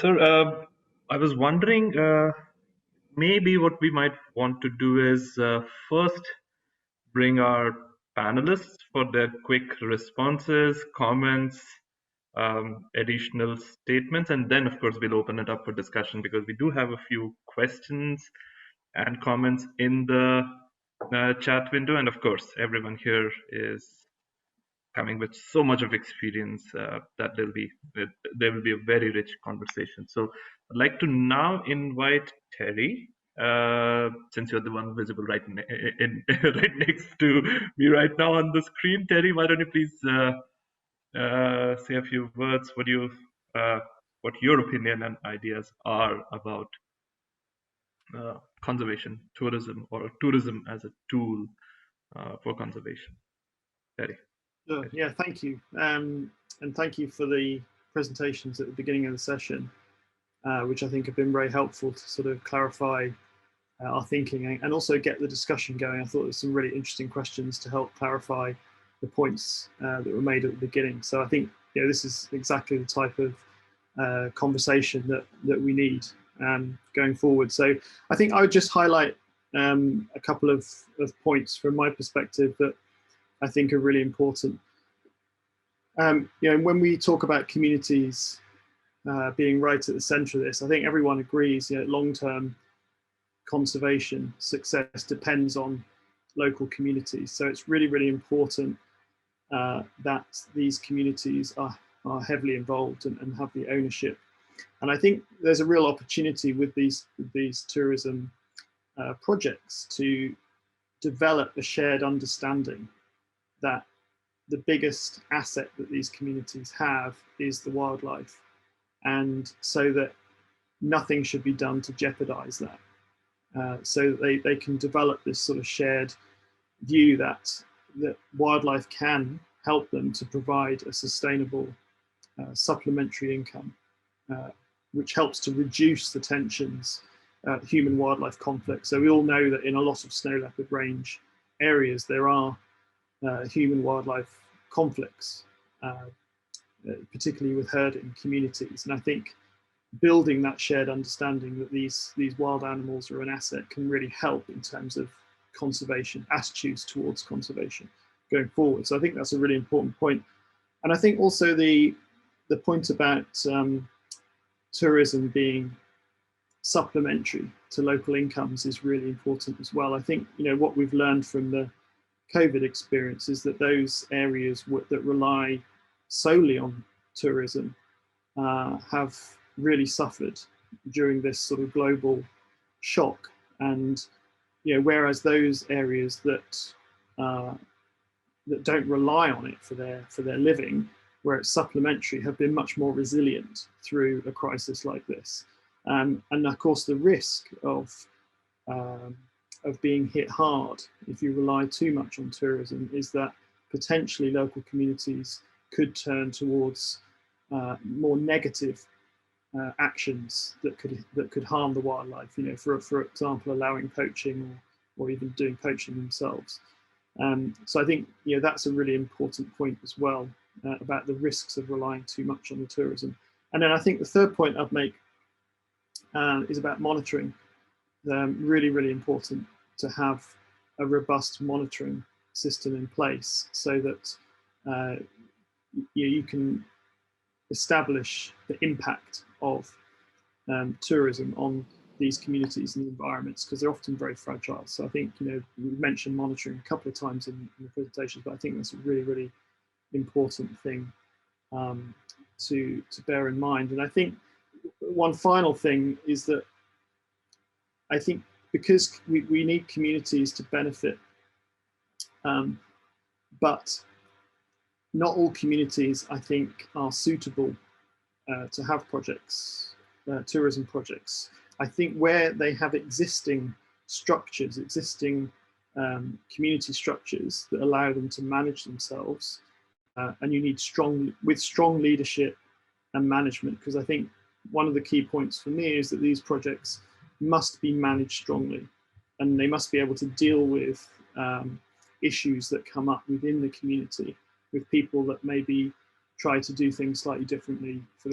sir. I was wondering, maybe what we might want to do is first bring our panelists for their quick responses, comments, additional statements, and then, of course, we'll open it up for discussion because we do have a few questions and comments in the chat window. And of course, everyone here is coming with so much of experience that there will be a very rich conversation. So I'd like to now invite Terry, since you're the one visible right right next to me right now on the screen. Terry, why don't you please say a few words? What your opinion and ideas are about conservation, tourism, or tourism as a tool for conservation? Terry. Sure. Yeah, thank you. And thank you for the presentations at the beginning of the session, which I think have been very helpful to sort of clarify our thinking and also get the discussion going. I thought there's some really interesting questions to help clarify the points that were made at the beginning. So I think this is exactly the type of conversation that we need going forward. So I think I would just highlight a couple of points from my perspective that I think are really important. When we talk about communities being right at the center of this, I think everyone agrees long-term conservation success depends on local communities. So it's really, really important that these communities are heavily involved and have the ownership. And I think there's a real opportunity with these tourism projects to develop a shared understanding that the biggest asset that these communities have is the wildlife, and so that nothing should be done to jeopardize that. So that they can develop this sort of shared view that wildlife can help them to provide a sustainable supplementary income, which helps to reduce the tensions, human-wildlife conflict. So we all know that in a lot of snow leopard range areas, there are human-wildlife conflicts, particularly with herding communities. And I think building that shared understanding that these wild animals are an asset can really help in terms of conservation, attitudes towards conservation going forward. So I think that's a really important point. And I think also the point about tourism being supplementary to local incomes is really important as well. I think what we've learned from the COVID experience is that those areas that rely solely on tourism have really suffered during this sort of global shock. And whereas those areas that don't rely on it for their living, where it's supplementary, have been much more resilient through a crisis like this. And of course, the risk of being hit hard if you rely too much on tourism is that potentially local communities could turn towards more negative actions that could harm the wildlife. For example, allowing poaching or even doing poaching themselves. So I think that's a really important point as well about the risks of relying too much on the tourism. And then I think the third point I'd make is about monitoring. Really, really important to have a robust monitoring system in place so that you can establish the impact of tourism on these communities and the environments, because they're often very fragile. So I think we mentioned monitoring a couple of times in the presentations, but I think that's a really, really important thing to bear in mind. And I think one final thing is that I think because we need communities to benefit, but not all communities, I think, are suitable to have projects, tourism projects. I think where they have existing structures, existing community structures that allow them to manage themselves, and you need strong leadership and management, because I think one of the key points for me is that these projects must be managed strongly, and they must be able to deal with issues that come up within the community with people that maybe try to do things slightly differently for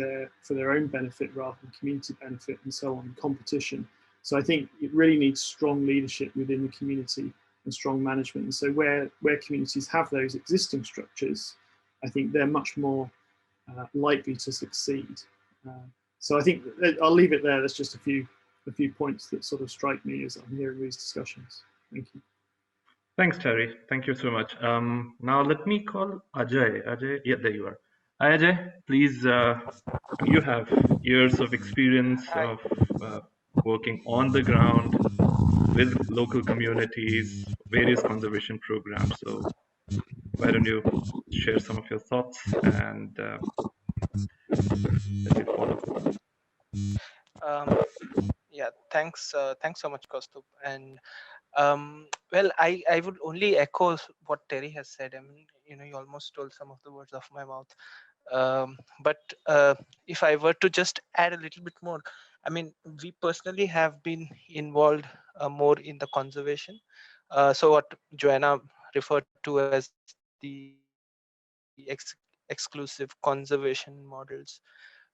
their own benefit rather than community benefit, and so on, competition. So I think it really needs strong leadership within the community and strong management. And so where communities have those existing structures, I think they're much more likely to succeed. So I think I'll leave it there. There's just a few points that sort of strike me as I'm hearing these discussions. Thank you. Thanks, Terry. Thank you so much. Now let me call Ajay. Ajay, yeah, there you are. Hi, Ajay. Please, you have years of experience Hi. of uh, working on the ground with local communities, various conservation programs. So why don't you share some of your thoughts and then we'll follow. Um, yeah, thanks so much, Kaustubh. And well, I would only echo what Terry has said. I mean, you almost stole some of the words off my mouth. But if I were to just add a little bit more, I mean, we personally have been involved more in the conservation. So what Joanna referred to as the exclusive conservation models.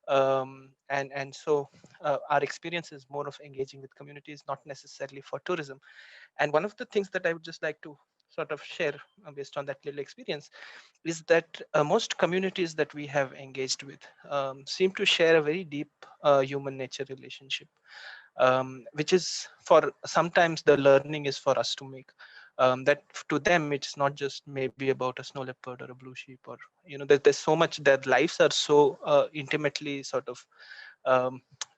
And so our experience is more of engaging with communities, not necessarily for tourism. And one of the things that I would just like to sort of share based on that little experience is that most communities that we have engaged with seem to share a very deep human nature relationship, which is for sometimes the learning is for us to make. That to them it's not just maybe about a snow leopard or a blue sheep, or there's so much. Their lives are so intimately sort of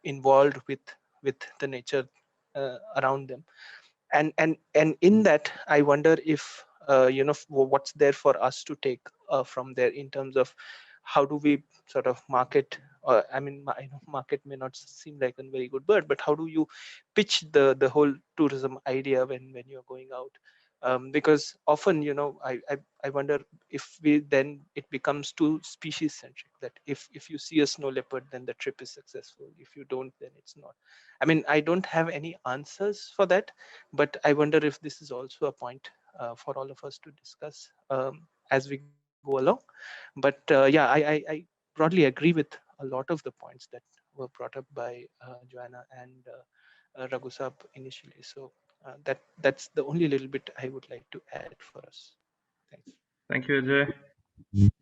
involved with the nature around them. And in that I wonder if what's there for us to take from there in terms of how do we sort of market, or I mean, I know market may not seem like a very good word, but how do you pitch the whole tourism idea when you're going out? Because often I wonder if we then it becomes too species centric, that if you see a snow leopard then the trip is successful, if you don't then it's not. I mean, I don't have any answers for that, but I wonder if this is also a point for all of us to discuss as we go along. But yeah, I broadly agree with a lot of the points that were brought up by Joanna and Raghu Saab initially. So that's the only little bit I would like to add for us. Thanks. Thank you, Ajay.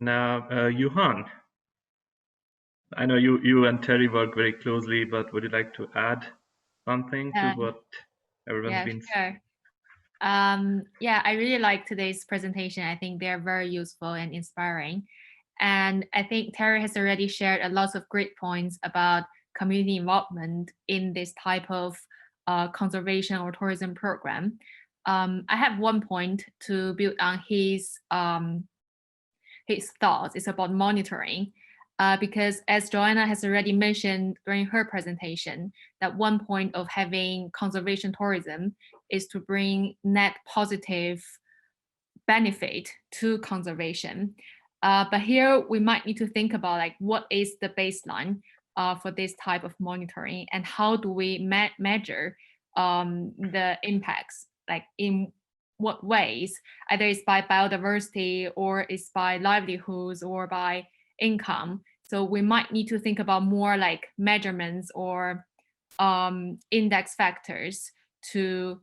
Now, Johan, I know you and Terry work very closely, but would you like to add something to Uh, what everyone's yeah, been sure. Yeah, I really like today's presentation. I think they're very useful and inspiring. And I think Terry has already shared a lot of great points about community involvement in this type of conservation or tourism program. I have one point to build on his thoughts. It's about monitoring. Because as Joanna has already mentioned during her presentation, that one point of having conservation tourism is to bring net positive benefit to conservation. But here we might need to think about like what is the baseline for this type of monitoring, and how do we measure the impacts, like in what ways, either it's by biodiversity or it's by livelihoods or by income. So we might need to think about more like measurements or index factors to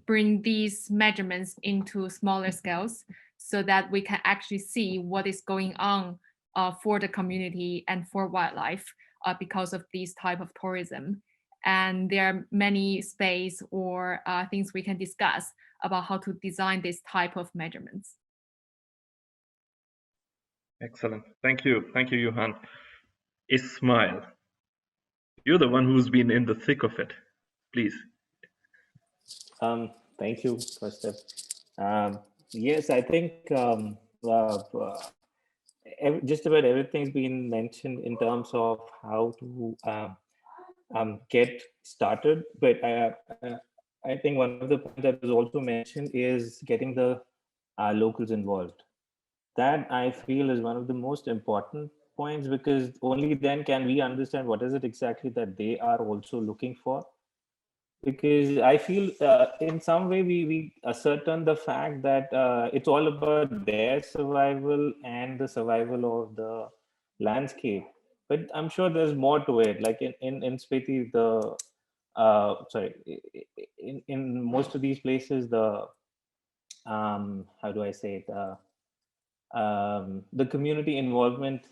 bring these measurements into smaller scales so that we can actually see what is going on for the community and for wildlife because of these type of tourism. And there are many space or things we can discuss about how to design this type of measurements. excellent. Thank you. Thank you, Johan. Ismail, you're the one who's been in the thick of it. Please. Thank you, Kaustubh. Yes, I think just about everything's been mentioned in terms of how to get started. But I think one of the points that was also mentioned is getting the locals involved. That I feel is one of the most important points, because only then can we understand what is it exactly that they are also looking for. because I feel in some way we ascertain the fact that it's all about their survival and the survival of the landscape. But I'm sure there's more to it. Like in Spiti, the sorry, in most of these places, the how do I say it? The community involvement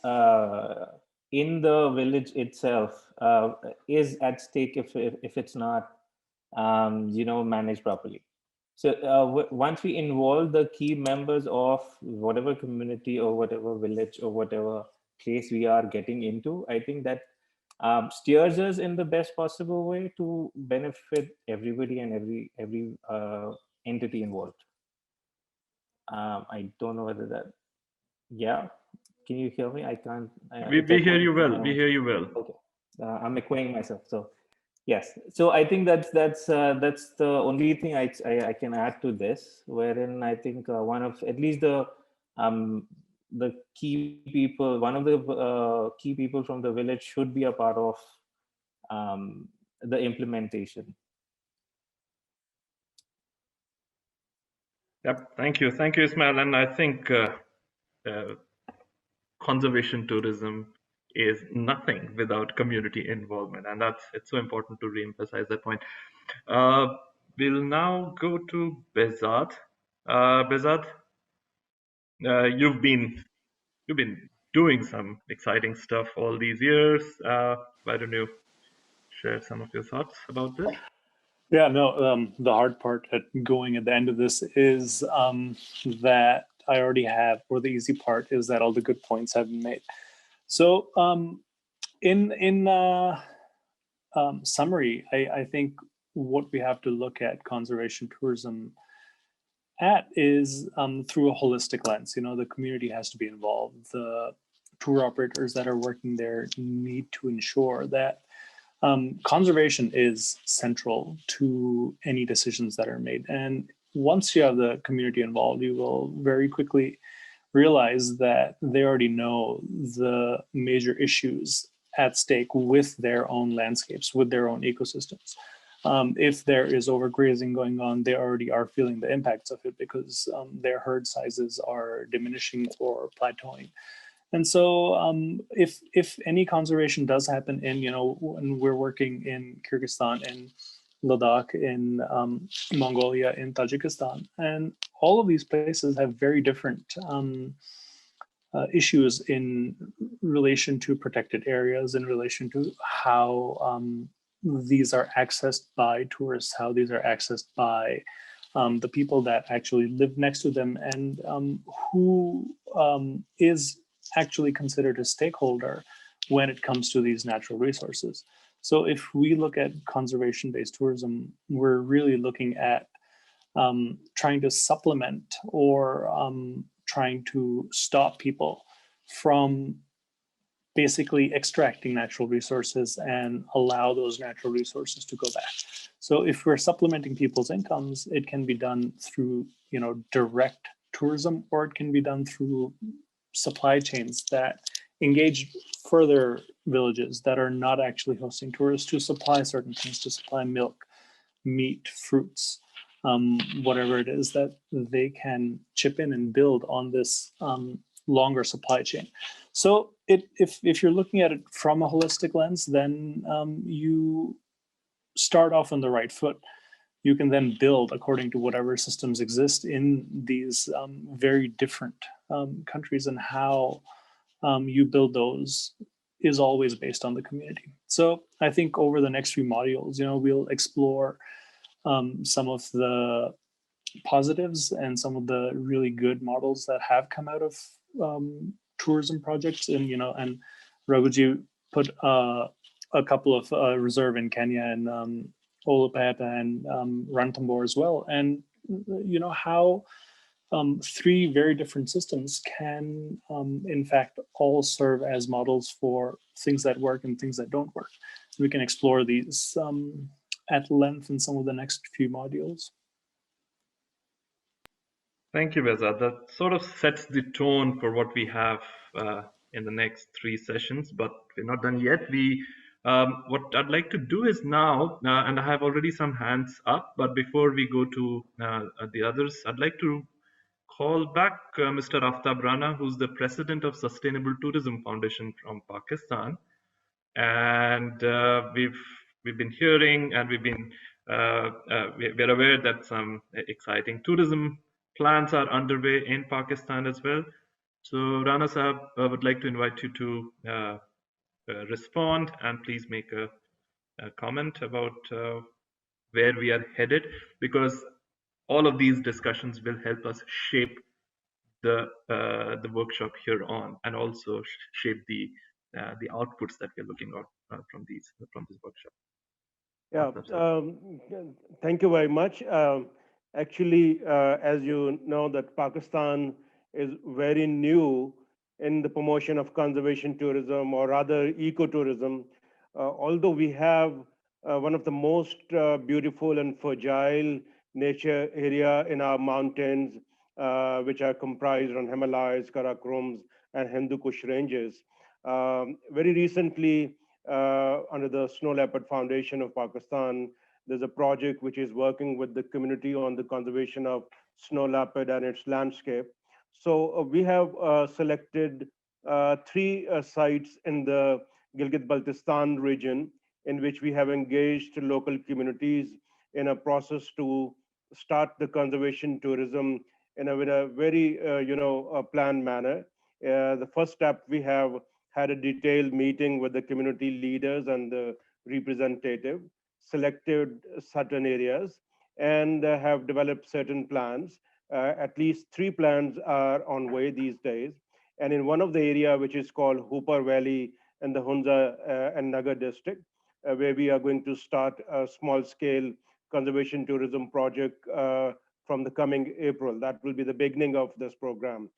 uh, in the village itself is at stake if it's not managed properly. So once we involve the key members of whatever community or whatever village or whatever place we are getting into, I think that steers us in the best possible way to benefit everybody and every entity involved. I don't know whether that. Yeah, can you hear me? I can't. We hear you well. We hear you well. Okay, I'm echoing myself. So yes, so I think that's the only thing I can add to this, wherein I think one of at least the key people, one of the key people from the village should be a part of the implementation. Yep. Thank you, Ismail. And I think conservation tourism is nothing without community involvement, and it's so important to re-emphasize that point. We'll now go to Behzad. Behzad, you've been doing some exciting stuff all these years. Why don't you share some of your thoughts about this? Yeah, no, the hard part at going at the end of this is that I already have, or the easy part is that all the good points have been made. So in summary, I think what we have to look at conservation tourism at is through a holistic lens. The community has to be involved. The tour operators that are working there need to ensure that conservation is central to any decisions that are made. And once you have the community involved, you will very quickly realize that they already know the major issues at stake with their own landscapes, with their own ecosystems. If there is overgrazing going on, they already are feeling the impacts of it because their herd sizes are diminishing or plateauing. And so if any conservation does happen when we're working in Kyrgyzstan and Ladakh, in Mongolia, in Tajikistan, and all of these places have very different issues in relation to protected areas, in relation to how these are accessed by tourists, how these are accessed by the people that actually live next to them, and who is actually considered a stakeholder when it comes to these natural resources. So if we look at conservation-based tourism, we're really looking at trying to supplement or trying to stop people from basically extracting natural resources and allow those natural resources to go back. So if we're supplementing people's incomes, it can be done through direct tourism, or it can be done through supply chains that engage further villages that are not actually hosting tourists to supply certain things, to supply milk, meat, fruits, whatever it is that they can chip in and build on this longer supply chain. So if you're looking at it from a holistic lens, then you start off on the right foot. You can then build according to whatever systems exist in these very different countries, and how you build those is always based on the community. So I think over the next few modules, we'll explore some of the positives and some of the really good models that have come out of tourism projects. And Raghuji put a couple of reserve in Kenya and Olapeta and Ranthambore as well. And how three very different systems can in fact all serve as models for things that work and things that don't work. We can explore these at length in some of the next few modules. Thank you, Behzad. That sort of sets the tone for what we have in the next 3 sessions, but we're not done yet. We What I'd like to do is now, and I have already some hands up, but before we go to the others, I'd like to call back Mr. Aftab Rana, who's the president of Sustainable Tourism Foundation from Pakistan. And we've been hearing, and we're aware that some exciting tourism plans are underway in Pakistan as well. So Rana Sahab, I would like to invite you to respond, and please make a comment about where we are headed, because all of these discussions will help us shape the workshop here on, and also shape the outputs that we're looking at from this workshop. Yeah, Aftab sir. thank you very much. Actually, as you know, that Pakistan is very new in the promotion of conservation tourism, or rather ecotourism. Although we have one of the most beautiful and fragile nature area in our mountains, which are comprised on Himalayas, Karakorums, and Hindu Kush ranges. Very recently, under the Snow Leopard Foundation of Pakistan, there's a project which is working with the community on the conservation of snow leopard and its landscape. So we have selected three sites in the Gilgit-Baltistan region, in which we have engaged local communities in a process to start the conservation tourism in a very planned manner. The first step, we have had a detailed meeting with the community leaders and the representative, selected certain areas, and have developed certain plans. At least three plans are on way these days. And in one of the area, which is called Hooper Valley in the Hunza and Nagar district, where we are going to start a small scale conservation tourism project from the coming April. That will be the beginning of this program.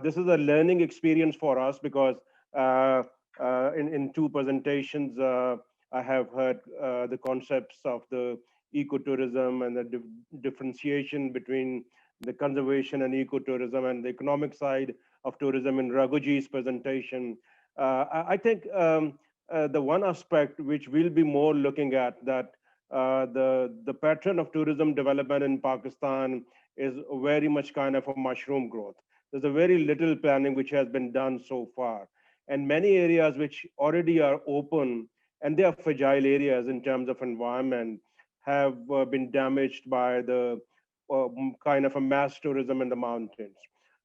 This is a learning experience for us, because in two presentations, I have heard the concepts of the ecotourism and the differentiation between the conservation and ecotourism and the economic side of tourism in Raghuji's presentation. I think the one aspect which we'll be more looking at, that the pattern of tourism development in Pakistan is very much kind of a mushroom growth. There's a very little planning which has been done so far, and many areas which already are open, and they are fragile areas in terms of environment, have been damaged by the kind of a mass tourism in the mountains.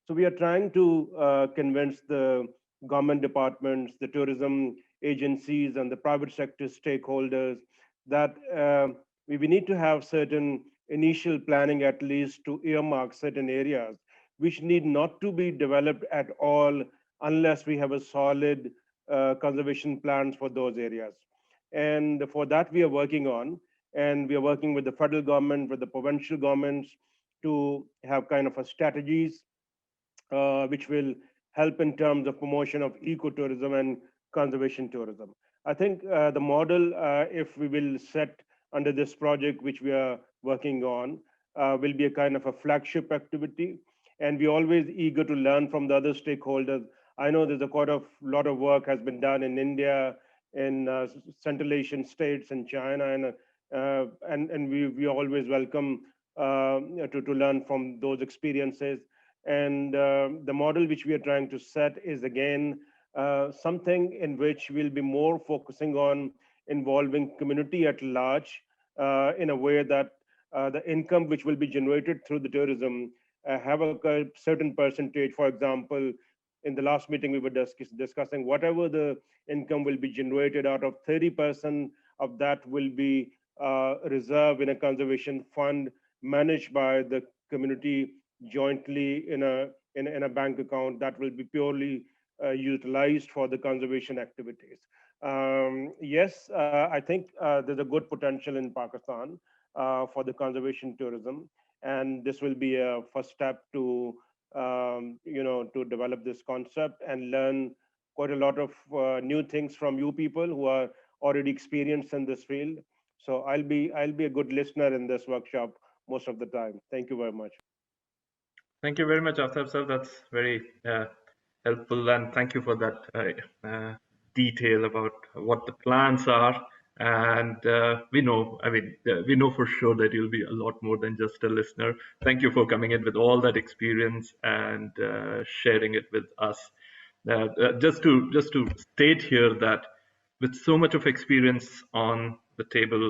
So we are trying to convince the government departments, the tourism agencies, and the private sector stakeholders that we need to have certain initial planning, at least to earmark certain areas which need not to be developed at all unless we have a solid conservation plans for those areas. And for that, we are working on, and we are working with the federal government, with the provincial governments, to have kind of a strategies which will help in terms of promotion of ecotourism and conservation tourism. I think the model, if we will set under this project which we are working on, will be a kind of a flagship activity, and we're always eager to learn from the other stakeholders. I know there's a lot of work has been done in India, in Central Asian states, in China, and we always welcome to learn from those experiences. And the model which we are trying to set is again something in which we'll be more focusing on involving community at large, in a way that the income which will be generated through the tourism have a certain percentage. For example, in the last meeting we were discussing whatever the income will be generated, out of 30% of that will be reserved in a conservation fund managed by the community jointly in a bank account that will be purely utilized for the conservation activities. Yes, I think there's a good potential in Pakistan for the conservation tourism, and this will be a first step to to develop this concept and learn quite a lot of new things from you people who are already experienced in this field. So I'll be a good listener in this workshop most of the time. Thank you very much. Thank you very much, Aftab sir. That's very helpful, and thank you for that detail about what the plans are. And we know, we know for sure that you'll be a lot more than just a listener. Thank you for coming in with all that experience and sharing it with us. Just to state here that with so much of experience on the table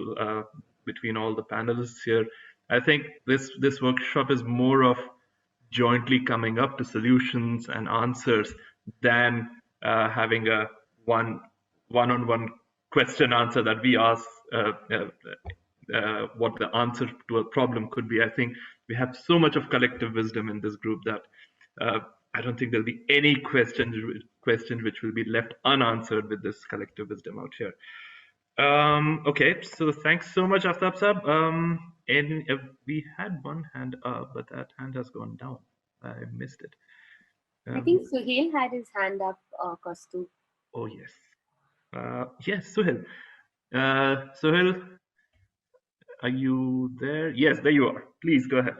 between all the panelists here, I think this workshop is more of jointly coming up to solutions and answers than having a one-on-one question answer that we ask what the answer to a problem could be. I think we have so much of collective wisdom in this group that I don't think there'll be any question which will be left unanswered with this collective wisdom out here. Okay, so thanks so much, Aftab Sab. And we had one hand up, but that hand has gone down. I missed it. I think Suhail had his hand up, Kaustubh. Oh, yes. Yes, Suhail. Suhail, are you there? Yes, there you are. Please go ahead.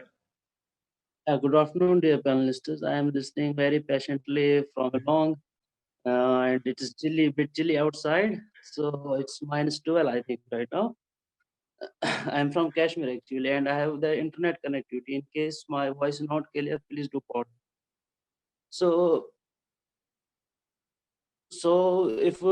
Good afternoon, dear panelists. I am listening very patiently from along, and it is a bit chilly outside. So it's -12, I think, right now. I'm from Kashmir actually, and I have the internet connectivity. In case my voice is not clear, please do pause. So if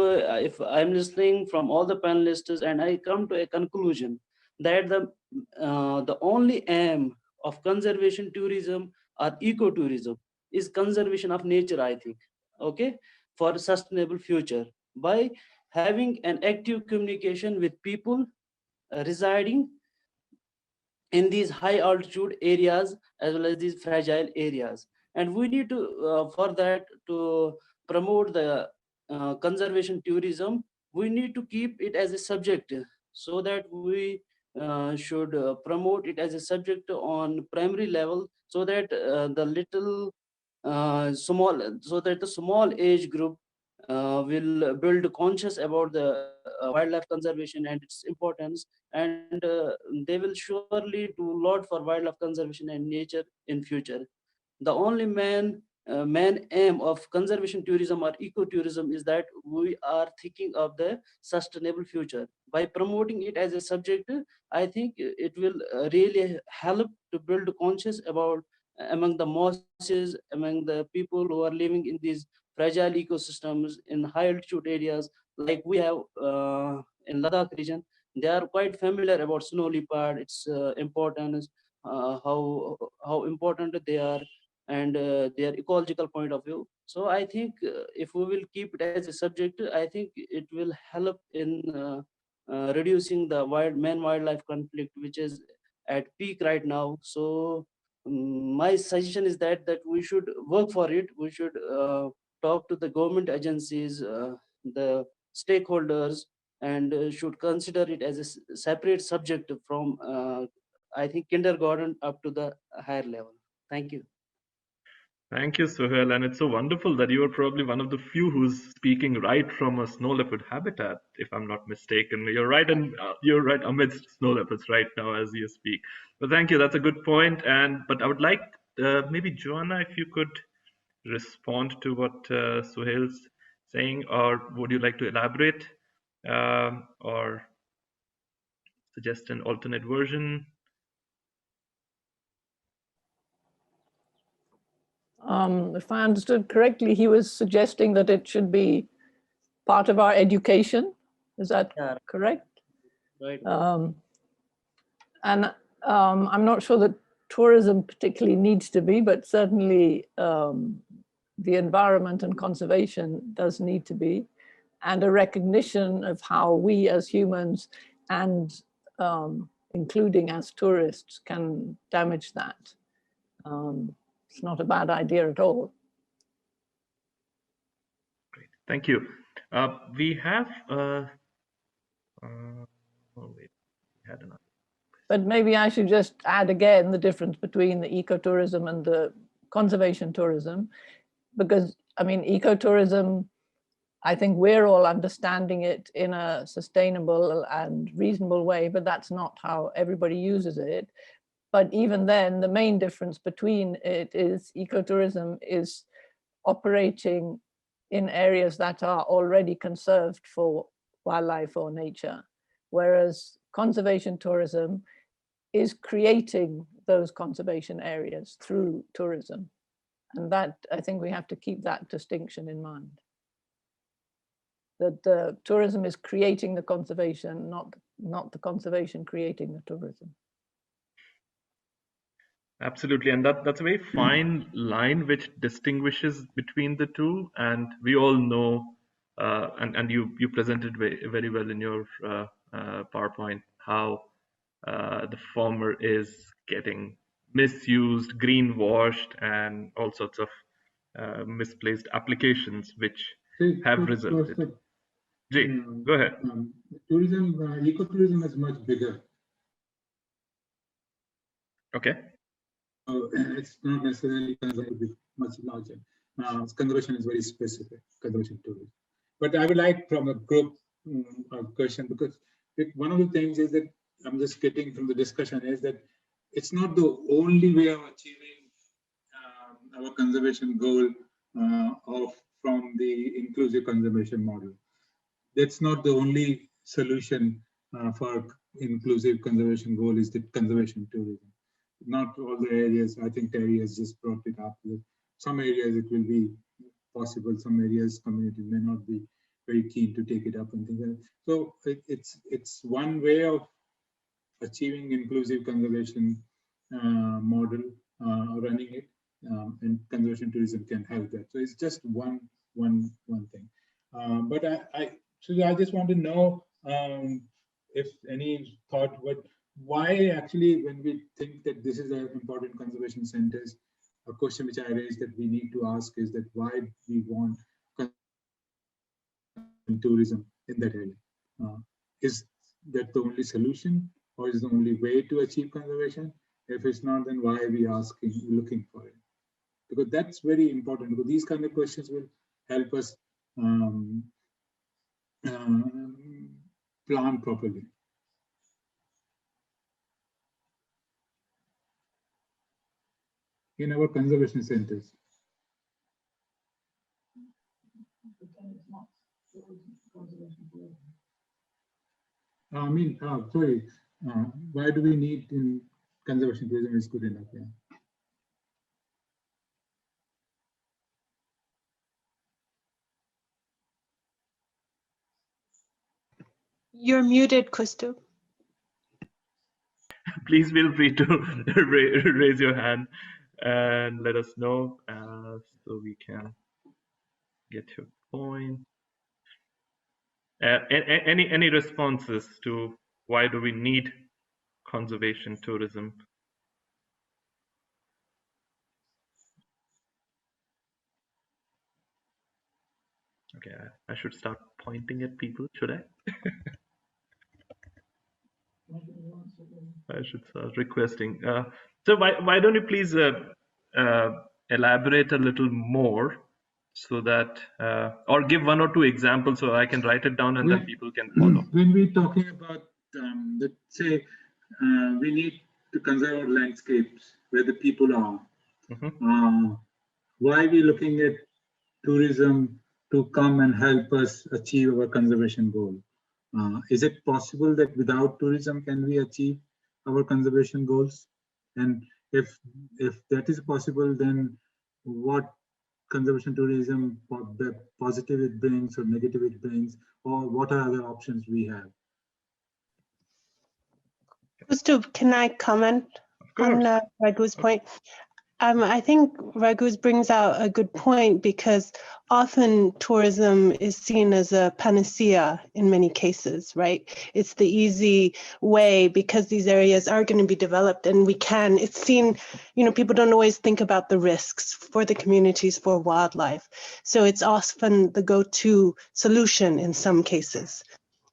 I'm listening from all the panelists and I come to a conclusion that the only aim of conservation tourism or ecotourism is conservation of nature, I think, okay, for a sustainable future by having an active communication with people residing in these high altitude areas as well as these fragile areas. And we need to, for that, to promote the conservation tourism, we need to keep it as a subject, so that we should promote it as a subject on primary level, so that the small age group will build conscious about the wildlife conservation and its importance, and they will surely do a lot for wildlife conservation and nature in future. The only main aim of conservation tourism or ecotourism is that we are thinking of the sustainable future. By promoting it as a subject, I think it will really help to build conscious about among the masses, among the people who are living in these fragile ecosystems in high altitude areas like we have in Ladakh region. They are quite familiar about snow leopard, its importance, how important they are, and their ecological point of view. So I think if we will keep it as a subject, I think it will help in reducing the man wildlife conflict, which is at peak right now. So my suggestion is that we should work for it. We should talk to the government agencies, the stakeholders, and should consider it as a separate subject from I think kindergarten up to the higher level. Thank you. Thank you, Suhail. And it's so wonderful that you are probably one of the few who's speaking right from a snow leopard habitat, if I'm not mistaken. You're right, and you're right amidst snow leopards right now as you speak. But thank you. That's a good point. But I would like maybe Joanna, if you could respond to what Suhail's saying, or would you like to elaborate or suggest an alternate version? If I understood correctly, he was suggesting that it should be part of our education. Is that correct? Right. And I'm not sure that tourism particularly needs to be, but certainly the environment and conservation does need to be, and a recognition of how we as humans and including as tourists can damage that. It's not a bad idea at all. Great, thank you. We have, oh wait, we had another. But maybe I should just add again the difference between the ecotourism and the conservation tourism, because I mean, ecotourism, I think we're all understanding it in a sustainable and reasonable way, but that's not how everybody uses it. But even then, the main difference between it is ecotourism is operating in areas that are already conserved for wildlife or nature, whereas conservation tourism is creating those conservation areas through tourism. And that, I think we have to keep that distinction in mind. That the tourism is creating the conservation, not the conservation creating the tourism. Absolutely, and that's a very fine line which distinguishes between the two. And we all know, and you presented very well in your PowerPoint how the former is getting misused, greenwashed, and all sorts of misplaced applications which have resulted. Jay, go ahead. Tourism, ecotourism is much bigger. Okay. It's not necessarily much larger. Conservation is very specific, conservation tourism. But I would like from a group question, because one of the things is that I'm just getting from the discussion is that it's not the only way of achieving our conservation goal from the inclusive conservation model. That's not the only solution for inclusive conservation goal is the conservation tourism. Not all the areas, I think Terry has just brought it up. Some areas it will be possible, some areas community may not be very keen to take it up and things like that. So it's one way of achieving inclusive conservation model, running it, and conservation tourism can help that. So it's just one thing. But I just want to know if any thought, why actually when we think that this is an important conservation centers, a question which I raised that we need to ask is that why we want tourism in that area. Is that the only solution, or is the only way to achieve conservation? If it's not, then why are we looking for it? Because that's very important, because these kind of questions will help us plan properly. In our conservation centers. I mean, sorry, why do we need in conservation tourism is good enough, yeah. You're muted, Kustu. Please feel free to raise your hand and let us know so we can get your point. Any responses to why do we need conservation tourism? Okay, I should start pointing at people, should I? I should start requesting. So why don't you please elaborate a little more so that, or give one or two examples so I can write it down and then people can follow. When we're talking about, let's say, we need to conserve our landscapes where the people are. Why are we looking at tourism to come and help us achieve our conservation goal? Is it possible that without tourism can we achieve our conservation goals? And if that is possible, then what conservation tourism, positive it brings or negative it brings, or what are other options we have? Kustu, can I comment on Raghu's point? I think Raghu's brings out a good point, because often tourism is seen as a panacea in many cases, right? It's the easy way because these areas are going to be developed and it's seen, people don't always think about the risks for the communities, for wildlife. So it's often the go-to solution in some cases.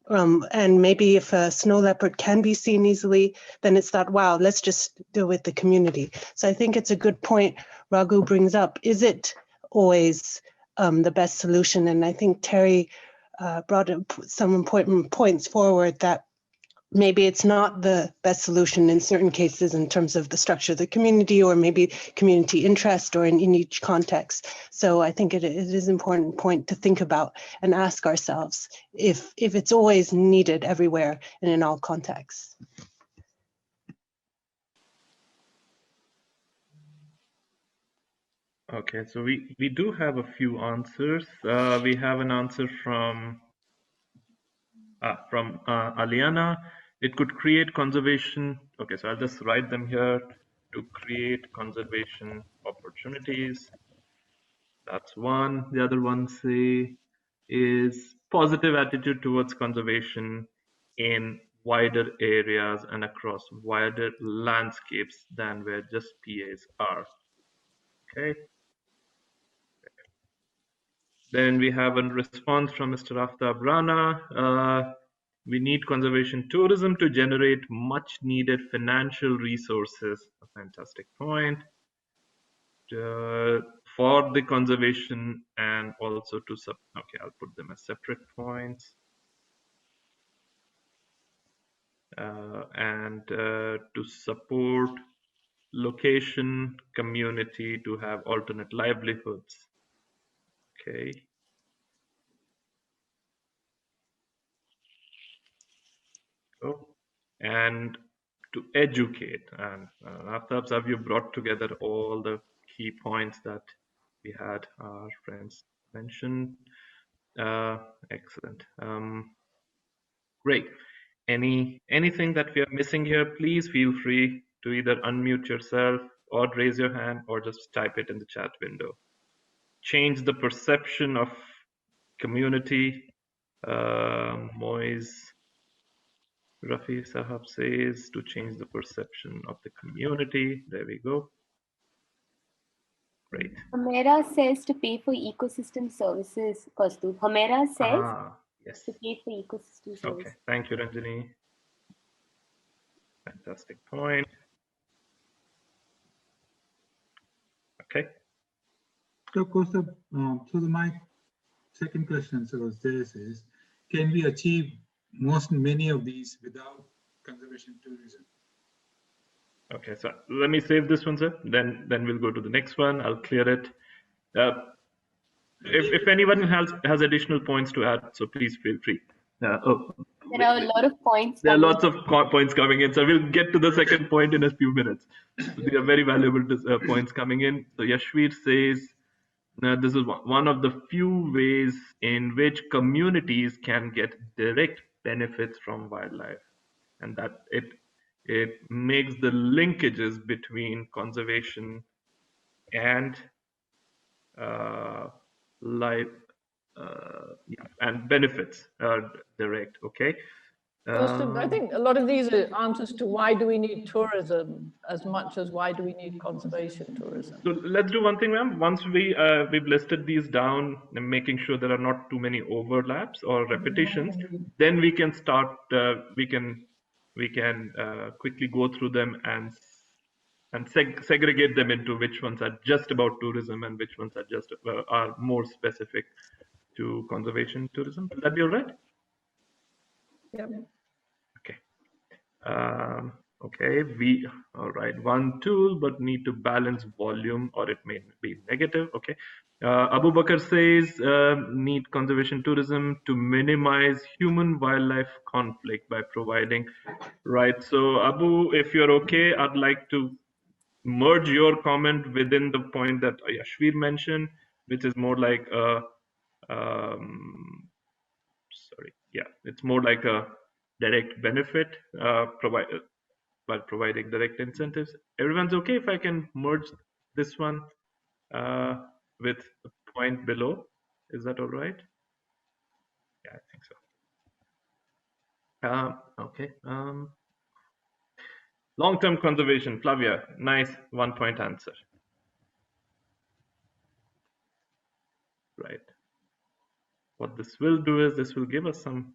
And maybe if a snow leopard can be seen easily, then it's thought, wow, let's just deal with the community. So I think it's a good point Raghu brings up. Is it always the best solution? And I think Terry brought up some important points forward, that maybe it's not the best solution in certain cases in terms of the structure of the community or maybe community interest or in each context. So I think it is an important point to think about and ask ourselves if it's always needed everywhere and in all contexts. Okay, so we do have a few answers. We have an answer from Aliana. It could create conservation. Okay, so I'll just write them here. To create conservation opportunities. That's one. The other one is positive attitude towards conservation in wider areas and across wider landscapes than where just PAs are. Okay. Then we have a response from Mr. Aftab Rana. We need conservation tourism to generate much needed financial resources. A fantastic point. For the conservation and also to okay, I'll put them as separate points. And to support location community to have alternate livelihoods. Okay. Oh, and to educate. And Aftab Sahab, you brought together all the key points that we had our friends mention. Excellent. Great. Anything that we are missing here, please feel free to either unmute yourself or raise your hand or just type it in the chat window. Change the perception of community. Moise Rafi Sahab says to change the perception of the community. There we go. Great. Hamera says to pay for ecosystem services, Kaustubh. Hamera says yes. to pay for ecosystem services. Okay, thank you, Ranjani. Fantastic point. Okay. So, Kaustubh, my second question was this is, can we achieve many of these without conservation tourism? Okay, so let me save this one, sir. Then we'll go to the next one. I'll clear it. If anyone has additional points to add, so please feel free. There are a lot of points. There are lots of points coming in, so we'll get to the second point in a few minutes. So there are very valuable points coming in. So Yashvir says, this is one of the few ways in which communities can get direct benefits from wildlife, and that it makes the linkages between conservation and life and benefits direct. Okay. I think a lot of these are answers to why do we need tourism as much as why do we need conservation tourism. So let's do one thing, ma'am. Once we've listed these down and making sure there are not too many overlaps or repetitions, then we can start. We can quickly go through them and segregate them into which ones are just about tourism and which ones are just are more specific to conservation tourism. Will that be all right? Yep. Okay. Okay. All right. One tool, but need to balance volume, or it may be negative. Okay. Abu Bakr says need conservation tourism to minimize human-wildlife conflict by providing. Right. So Abu, if you're okay, I'd like to merge your comment within the point that Yashvir mentioned, which is more like a it's more like a direct benefit by providing direct incentives. Everyone's okay if I can merge this one with the point below? Is that all right? Yeah, I think so. Okay. Long-term conservation, Flavia, nice 1-point answer. Right. What this will do is this will give us some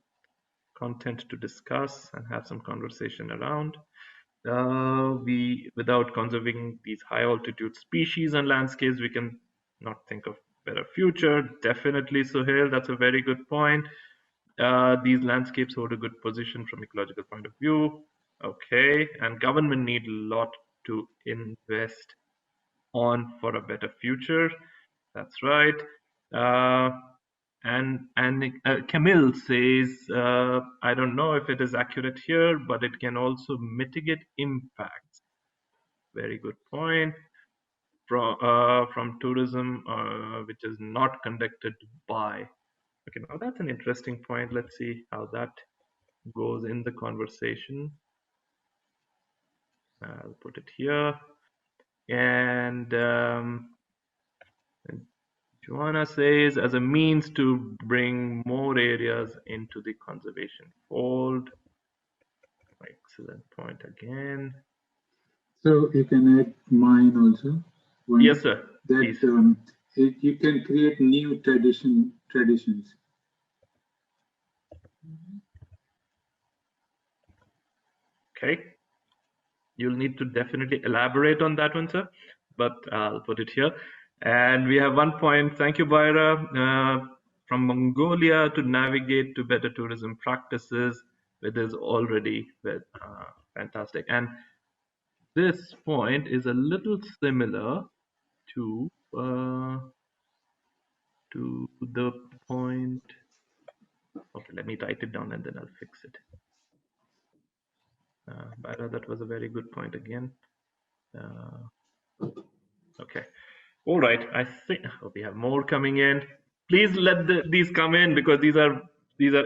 content to discuss and have some conversation around. Without conserving these high altitude species and landscapes, we can not think of better future. Definitely, Sohail, that's a very good point. these landscapes hold a good position from ecological point of view. Okay, and government need a lot to invest on for a better future. That's right. And Camille says, I don't know if it is accurate here, but it can also mitigate impacts. Very good point. From tourism, which is not conducted by. Okay, now that's an interesting point. Let's see how that goes in the conversation. I'll put it here. And Joanna says, as a means to bring more areas into the conservation fold. Excellent point again. So you can add mine also. Yes, sir. That you can create new traditions. Okay. You'll need to definitely elaborate on that one, sir, but I'll put it here. And we have one point. Thank you, Baira. From Mongolia to navigate to better tourism practices, which is already fantastic. And this point is a little similar to the point. Okay, let me write it down and then I'll fix it. Baira, that was a very good point again. Okay. All right. I think we have more coming in. Please let these come in because these are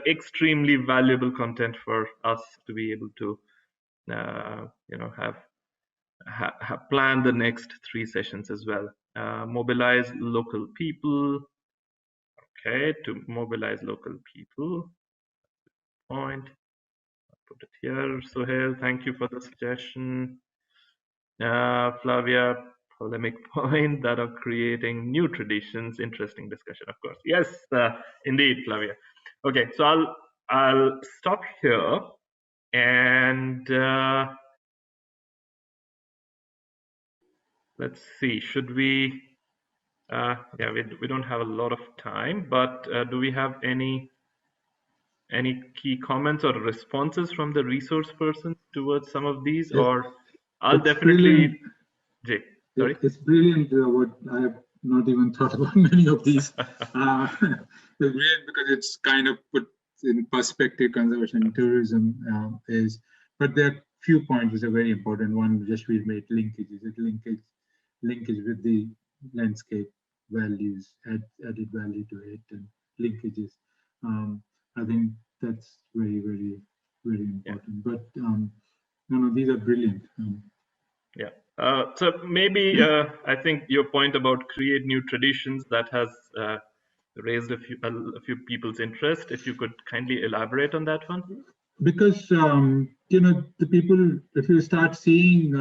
extremely valuable content for us to be able to have plan the next 3 sessions as well. Mobilize local people. Okay, to mobilize local people. Point. I'll put it here. Sohail, thank you for the suggestion. Flavia, polemic point that of creating new traditions. Interesting discussion, of course. Yes, indeed, Flavia. Okay, so I'll stop here and let's see. Should we? Yeah, we don't have a lot of time, but do we have any key comments or responses from the resource persons towards some of these? Or I'll definitely. Jay, sorry. It's brilliant. What I have not even thought about many of these. It's brilliant because it's kind of put in perspective conservation and tourism is. But there are few points which are very important. One, just we made linkages. Linkage with the landscape values, added value to it, and linkages. I think that's very, very, very important. But no, these are brilliant. Yeah. So maybe I think your point about create new traditions that has raised a few people's interest. If you could kindly elaborate on that one. Because the people, if you start seeing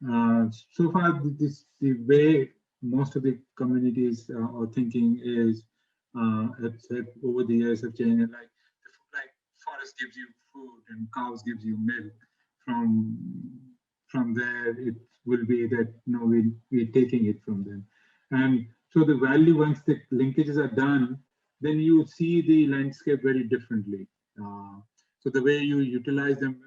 so far the way most of the communities are thinking is over the years have changed. Like forest gives you food and cows gives you milk. From there, it will be that no, we're taking it from them, and so the value, once the linkages are done, then you see the landscape very differently. So the way you utilize them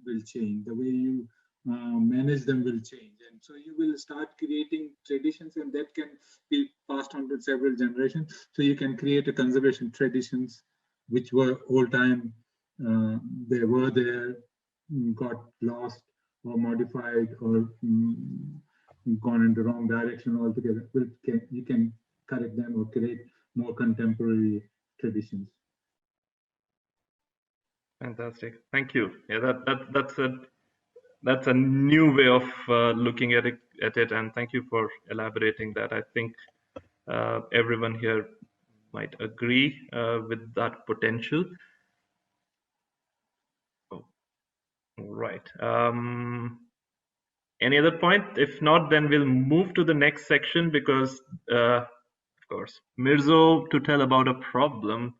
will change. The way you manage them will change, and so you will start creating traditions, and that can be passed on to several generations. So you can create a conservation traditions which were old time. They were there, got lost or modified or gone in the wrong direction altogether. You can correct them or create more contemporary traditions. Fantastic, thank you. Yeah, that's a new way of looking at it, and thank you for elaborating that. I think everyone here might agree with that potential. Oh, right. Any other point? If not, then we'll move to the next section because, of course, Mirzo to tell about a problem.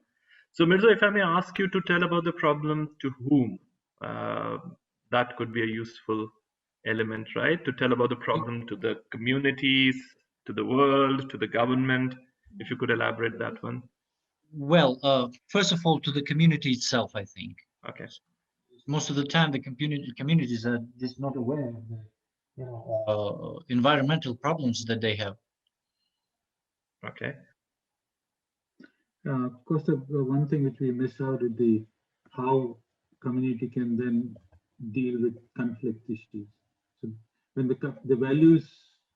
So Mirzo, if I may ask you to tell about the problem to whom? That could be a useful element, right? To tell about the problem to the communities, to the world, to the government. If you could elaborate that one. Well, first of all, to the community itself, I think. Okay. Most of the time, the communities are just not aware of the environmental problems that they have. Okay. Of course, the one thing which we miss out is the how community can then deal with conflict issues. So when the values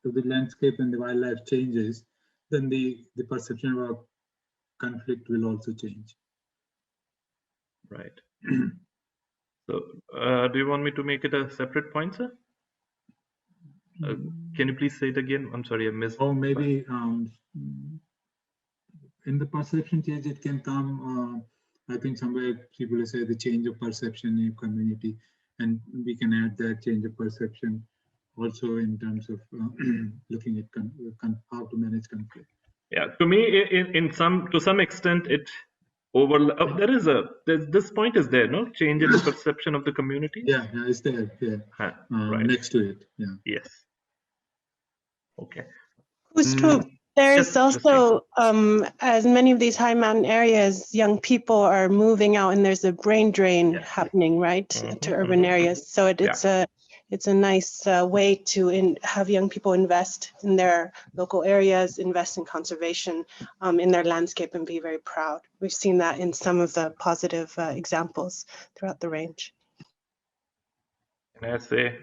of the landscape and the wildlife changes, then the perception of conflict will also change. Right. So, do you want me to make it a separate point, sir? Can you please say it again? I'm sorry, I missed. Or maybe in the perception change, it can come. I think somewhere people will say the change of perception in community, and we can add that change of perception also in terms of looking at how to manage conflict. Yeah, to me, to some extent, it this point is there, no? Change in perception of the community. Yeah, it's there. Yeah, right. Next to it. Yeah. Yes. Okay. There's also, as many of these high mountain areas, young people are moving out, and there's a brain drain happening, right, to urban areas. So it's a nice way to have young people invest in their local areas, invest in conservation in their landscape, and be very proud. We've seen that in some of the positive examples throughout the range. Can I say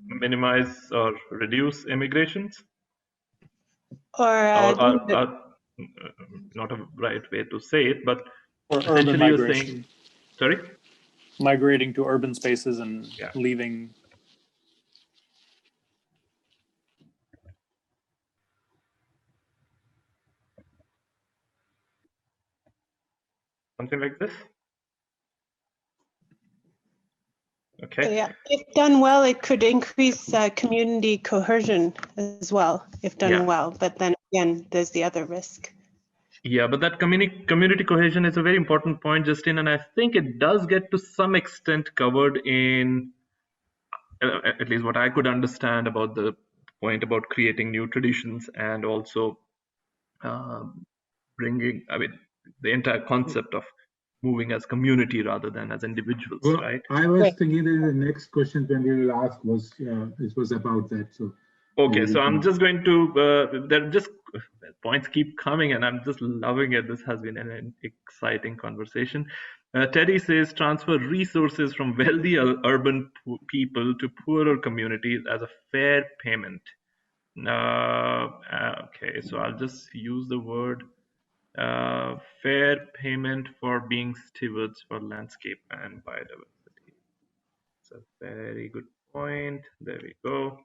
minimize or reduce immigrations? Or not a right way to say it, but or essentially urban migration. You're saying, sorry? Migrating to urban spaces and leaving. Something like this? Okay. So yeah, if done well, it could increase community cohesion as well, if done well. But then again, there's the other risk. Yeah, but that community cohesion is a very important point, Justin, and I think it does get to some extent covered in at least what I could understand about the point about creating new traditions and also bringing, the entire concept of moving as community rather than as individuals, well, right? I was thinking that the next question when we will ask was it was about that. So okay, so I'm just going to there just points keep coming, and I'm just loving it. This has been an exciting conversation. Teddy says transfer resources from wealthy urban people to poorer communities as a fair payment. Okay, so I'll just use the word fair payment for being stewards for landscape and biodiversity. It's a very good point. There we go.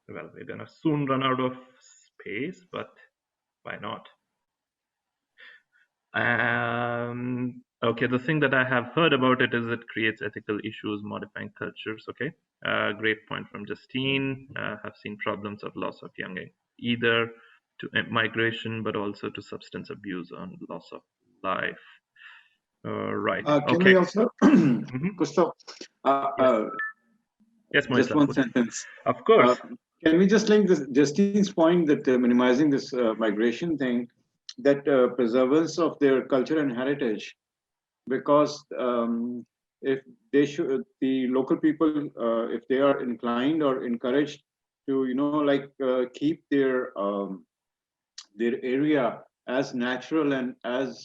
Well, we're gonna soon run out of space, but why not? Okay, the thing that I have heard about it is it creates ethical issues, modifying cultures. Okay, great point from Justine. Have seen problems of loss of young, either to migration, but also to substance abuse and loss of life. Right. Can okay. we also, Gustav, yes, just one sentence. Of course. Can we just link this Justine's point that minimizing this migration thing, that preservance of their culture and heritage, because if they should, the local people, if they are inclined or encouraged to, keep their area as natural and as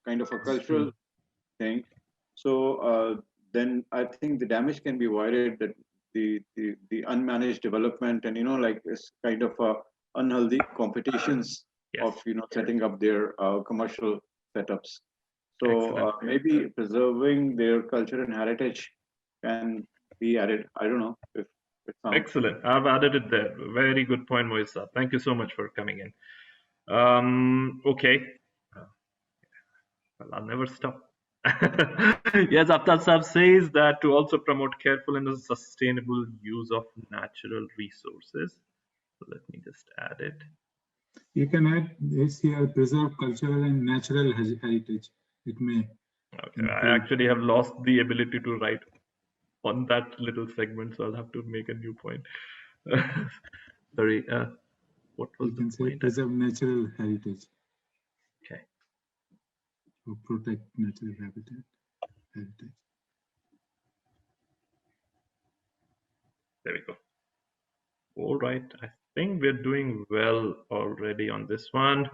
kind of a cultural thing, so then I think the damage can be avoided. That the unmanaged development and this kind of unhealthy competitions of setting up their commercial setups. So maybe preserving their culture and heritage can be added. I don't know if it sounds. Excellent. I've added it there. Very good point, Moisa. Thank you so much for coming in. Okay. Well, I'll never stop. Yes, Aftab Saab says that to also promote careful and sustainable use of natural resources. So let me just add it. You can add this here, preserve cultural and natural heritage. It may. Okay, I actually have lost the ability to write on that little segment, so I'll have to make a new point. Sorry. what was you can the say point? preserve natural heritage. Okay. Or protect natural heritage. There we go. All right. I think we're doing well already on this one.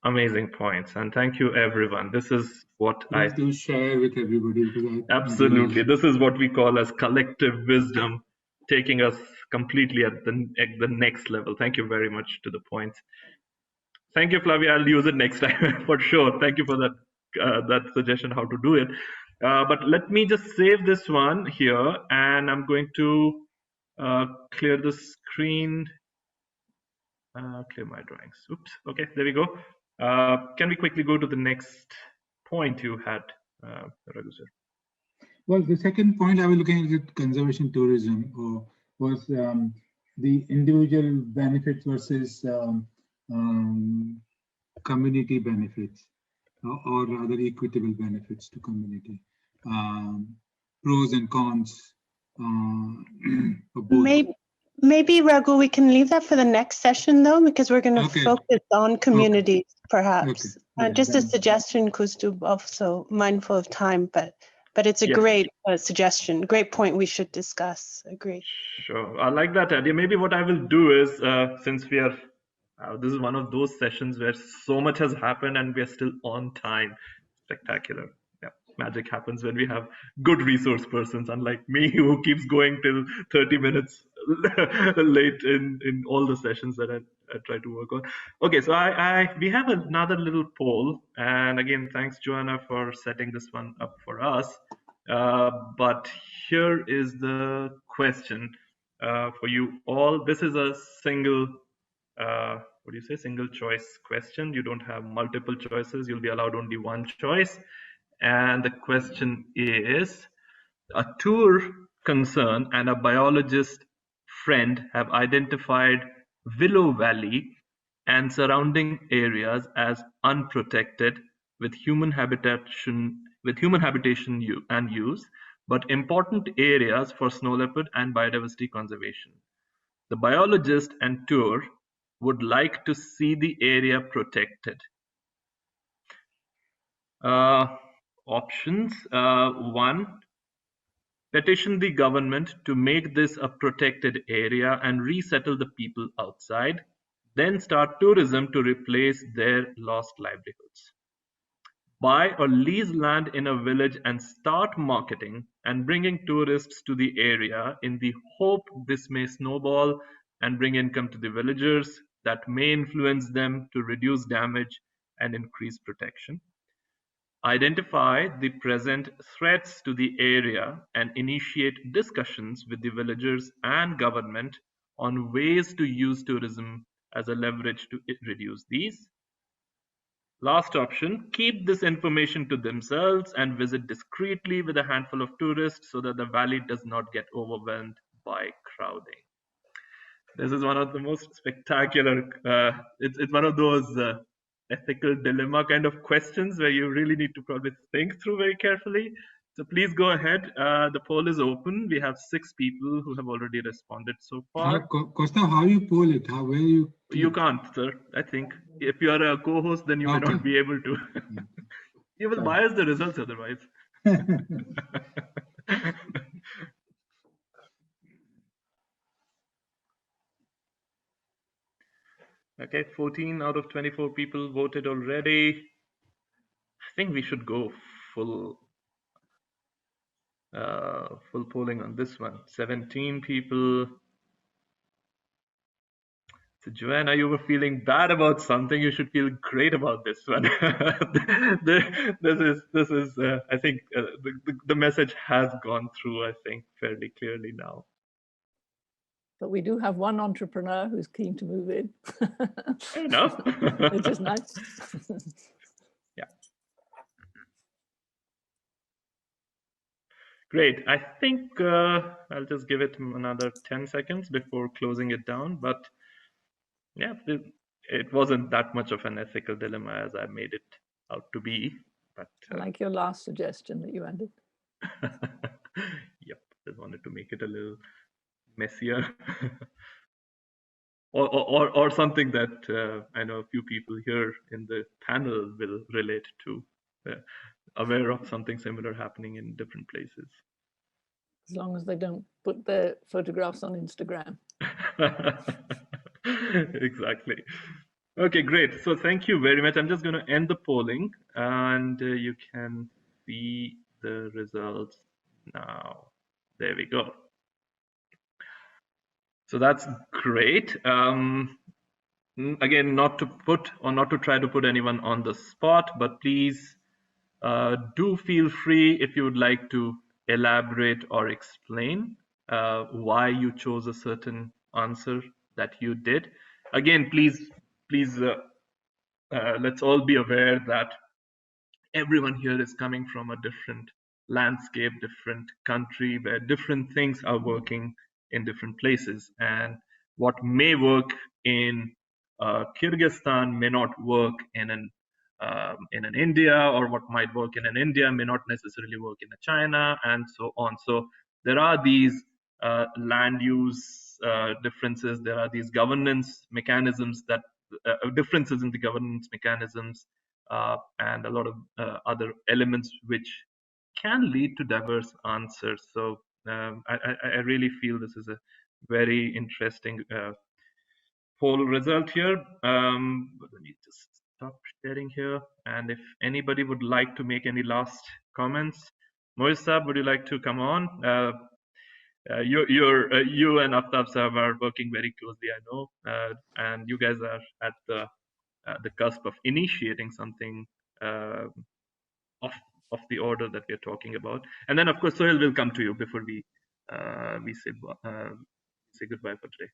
Amazing points, and thank you everyone. This is what Please do share with everybody because absolutely. This is what we call as collective wisdom, taking us completely at the next level. Thank you very much to the points. Thank you, Flavia. I'll use it next time for sure. Thank you for that that suggestion how to do it. But let me just save this one here, and I'm going to clear the screen. Clear my drawings. Oops. Okay, there we go. Can we quickly go to the next point you had, Raghu sir? Well, the second point I was looking at conservation tourism was the individual benefits versus community benefits, or rather equitable benefits to community. Pros and cons. Of both. Maybe, Raghu, we can leave that for the next session, though, because we're going to focus on communities, perhaps. Just a suggestion, Kustub, also mindful of time, but it's a great suggestion, great point we should discuss. Agree. Sure, I like that idea. Maybe what I will do is, since we are, this is one of those sessions where so much has happened and we are still on time. Spectacular. Yeah, magic happens when we have good resource persons, unlike me, who keeps going till 30 minutes late in all the sessions that I try to work on. Okay, so we have another little poll, and again, thanks Joanna for setting this one up for us. But here is the question for you all. This is a single, what do you say, single choice question. You don't have multiple choices. You'll be allowed only one choice. And the question is, a tour concern and a biologist friend have identified Willow Valley and surrounding areas as unprotected with human habitation and use, but important areas for snow leopard and biodiversity conservation. The biologist and tour would like to see the area protected. Options: 1. Petition the government to make this a protected area and resettle the people outside, then start tourism to replace their lost livelihoods. Buy or lease land in a village and start marketing and bringing tourists to the area in the hope this may snowball and bring income to the villagers that may influence them to reduce damage and increase protection. Identify the present threats to the area and initiate discussions with the villagers and government on ways to use tourism as a leverage to reduce these. Last option, keep this information to themselves and visit discreetly with a handful of tourists so that the valley does not get overwhelmed by crowding. This is one of the most spectacular, it's one of those ethical dilemma kind of questions where you really need to probably think through very carefully. So please go ahead. The poll is open. We have 6 people who have already responded so far. Costa, how you poll it? Where you? You can't, sir. I think if you are a co-host, then you may not be able to. You will bias the results otherwise. Okay, 14 out of 24 people voted already. I think we should go full polling on this one. 17 people. So Joanna, you were feeling bad about something. You should feel great about this one. this is. I think the message has gone through. I think fairly clearly now. But we do have one entrepreneur who's keen to move in. Fair enough. Which is nice. Yeah. Great. I think I'll just give it another 10 seconds before closing it down. But yeah, it wasn't that much of an ethical dilemma as I made it out to be. But I like your last suggestion that you ended. Yep, just wanted to make it a little messier. or something that I know a few people here in the panel will relate to, aware of something similar happening in different places. As long as they don't put their photographs on Instagram. Exactly. Okay, great. So thank you very much. I'm just going to end the polling, and you can see the results now. There we go. So that's great. Again, not to try to put anyone on the spot, but please do feel free if you would like to elaborate or explain why you chose a certain answer that you did. Again, please, let's all be aware that everyone here is coming from a different landscape, different country, where different things are working in different places. And what may work in Kyrgyzstan may not work in an India, or what might work in an India may not necessarily work in a China, and so on. So there are these land use differences. There are these governance mechanisms that differences in the governance mechanisms and a lot of other elements which can lead to diverse answers. So I really feel this is a very interesting poll result here. Let me just stop sharing here. And if anybody would like to make any last comments, Moisab, would you like to come on? You and Aftab Sahab are working very closely, I know, and you guys are at the cusp of initiating something of the order that we are talking about. And then, of course, Sohail will come to you before we say goodbye for today.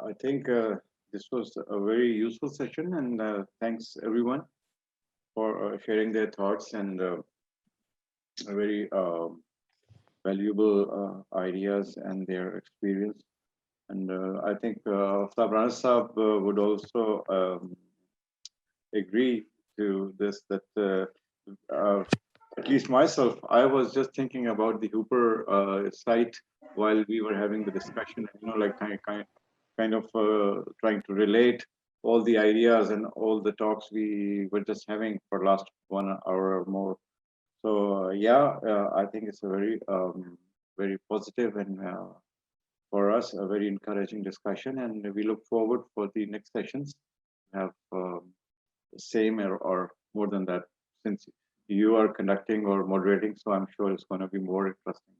I think this was a very useful session, and thanks everyone for sharing their thoughts and very valuable ideas and their experience. And I think Sabrana Saab would also agree to this, that at least myself, I was just thinking about the Hooper site while we were having the discussion, like kind of trying to relate all the ideas and all the talks we were just having for last 1 hour or more. So yeah, I think it's a very positive and for us a very encouraging discussion, and we look forward for the next sessions have the same or more than that, since you are conducting or moderating, so I'm sure it's going to be more interesting.